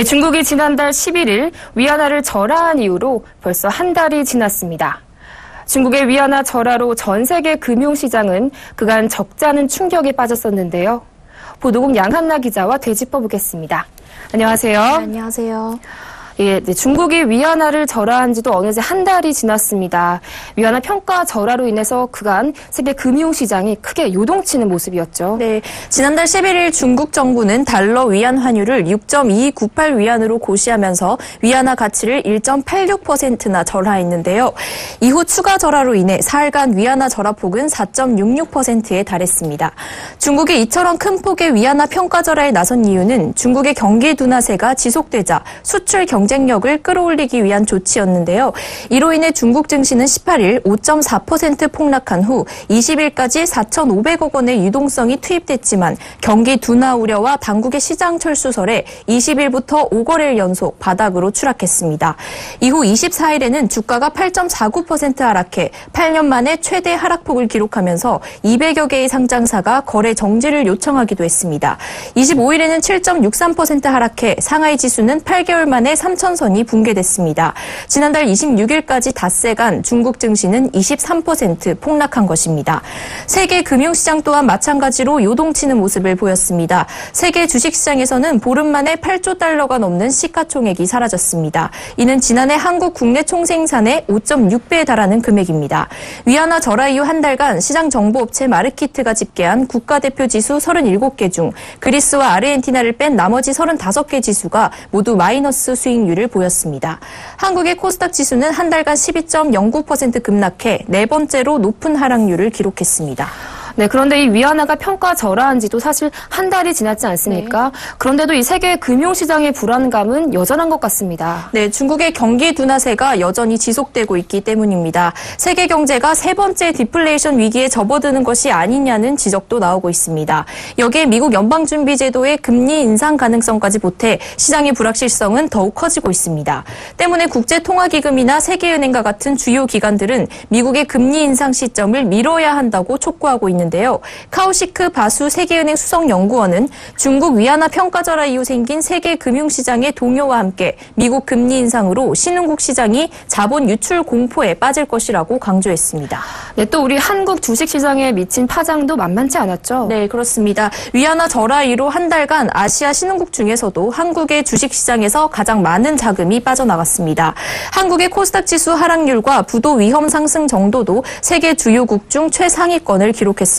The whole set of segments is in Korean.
중국이 지난달 11일 위안화를 절하한 이후로 벌써 한 달이 지났습니다. 중국의 위안화 절하로 전 세계 금융시장은 그간 적지 않은 충격에 빠졌었는데요. 보도국 양한나 기자와 되짚어보겠습니다. 안녕하세요. 네, 안녕하세요. 중국이 위안화를 절하한 지도 어느새 한 달이 지났습니다. 위안화 평가 절하로 인해서 그간 세계 금융시장이 크게 요동치는 모습이었죠. 네, 지난달 11일 중국 정부는 달러 위안 환율을 6.2298 위안으로 고시하면서 위안화 가치를 1.86%나 절하했는데요. 이후 추가 절하로 인해 사흘간 위안화 절하폭은 4.66%에 달했습니다. 중국이 이처럼 큰 폭의 위안화 평가 절하에 나선 이유는 중국의 경기 둔화세가 지속되자 수출 경쟁력을 끌어올리기 위한 조치였는데요. 이로 인해 중국 증시는 18일 5.4% 폭락한 후 20일까지 4,500억 원의 유동성이 투입됐지만 경기 둔화 우려와 당국의 시장 철수설에 20일부터 5거래일 연속 바닥으로 추락했습니다. 이후 24일에는 주가가 8.49% 하락해 8년 만에 최대 하락폭을 기록하면서 200여 개의 상장사가 거래 정지를 요청하기도 했습니다. 25일에는 7.63% 하락해 상하이 지수는 8개월 만에 3,000선이 붕괴됐습니다. 지난달 26일까지 닷새간 중국 증시는 23% 폭락한 것입니다. 세계 금융시장 또한 마찬가지로 요동치는 모습을 보였습니다. 세계 주식시장에서는 보름 만에 8조 달러가 넘는 시가총액이 사라졌습니다. 이는 지난해 한국 국내 총생산의 5.6배에 달하는 금액입니다. 위안화 절하 이후 한 달간 시장 정보업체 마르키트가 집계한 국가대표 지수 37개 중 그리스와 아르헨티나를 뺀 나머지 35개 지수가 모두 마이너스 수익률을 보였습니다. 한국의 코스닥 지수는 한 달간 12.09% 급락해 네 번째로 높은 하락률을 기록했습니다. 네, 그런데 이 위안화가 평가 절하한 지도 사실 한 달이 지났지 않습니까? 네. 그런데도 이 세계 금융시장의 불안감은 여전한 것 같습니다. 네, 중국의 경기 둔화세가 여전히 지속되고 있기 때문입니다. 세계 경제가 세 번째 디플레이션 위기에 접어드는 것이 아니냐는 지적도 나오고 있습니다. 여기에 미국 연방준비제도의 금리 인상 가능성까지 보태 시장의 불확실성은 더욱 커지고 있습니다. 때문에 국제통화기금이나 세계은행과 같은 주요 기관들은 미국의 금리 인상 시점을 미뤄야 한다고 촉구하고 있는데요. 카오시크 바수 세계은행 수석연구원은 중국 위안화 평가 절하 이후 생긴 세계 금융시장의 동요와 함께 미국 금리 인상으로 신흥국 시장이 자본 유출 공포에 빠질 것이라고 강조했습니다. 네, 또 우리 한국 주식시장에 미친 파장도 만만치 않았죠? 네, 그렇습니다. 위안화 절하 이후로 한 달간 아시아 신흥국 중에서도 한국의 주식시장에서 가장 많은 자금이 빠져나갔습니다. 한국의 코스닥 지수 하락률과 부도 위험 상승 정도도 세계 주요국 중 최상위권을 기록했습니다.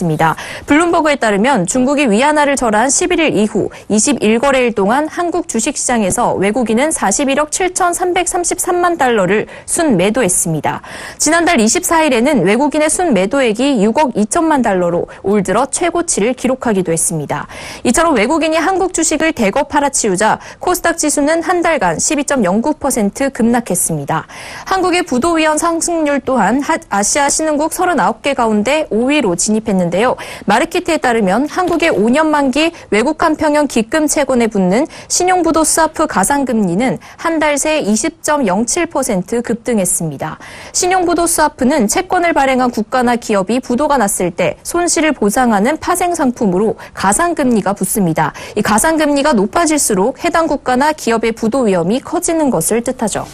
블룸버그에 따르면 중국이 위안화를 절하한 11일 이후 21거래일 동안 한국 주식시장에서 외국인은 41억 7,333만 달러를 순매도했습니다. 지난달 24일에는 외국인의 순매도액이 6억 2천만 달러로 올 들어 최고치를 기록하기도 했습니다. 이처럼 외국인이 한국 주식을 대거 팔아치우자 코스닥 지수는 한 달간 12.09% 급락했습니다. 한국의 부도 위험 상승률 또한 아시아 신흥국 39개 가운데 5위로 진입했는데요. 마르키트에 따르면 한국의 5년 만기 외국한 평형 기금 채권에 붙는 신용부도 스와프 가상금리는 한 달 새 20.07% 급등했습니다. 신용부도 스와프는 채권을 발행한 국가나 기업이 부도가 났을 때 손실을 보상하는 파생 상품으로 가상금리가 붙습니다. 이 가상금리가 높아질수록 해당 국가나 기업의 부도 위험이 커지는 것을 뜻하죠.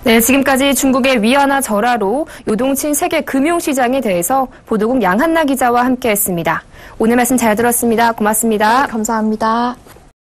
네, 지금까지 중국의 위안화 절하로 요동친 세계 금융시장에 대해서 보도국 양한나 기자와 함께했습니다. 오늘 말씀 잘 들었습니다. 고맙습니다. 네, 감사합니다.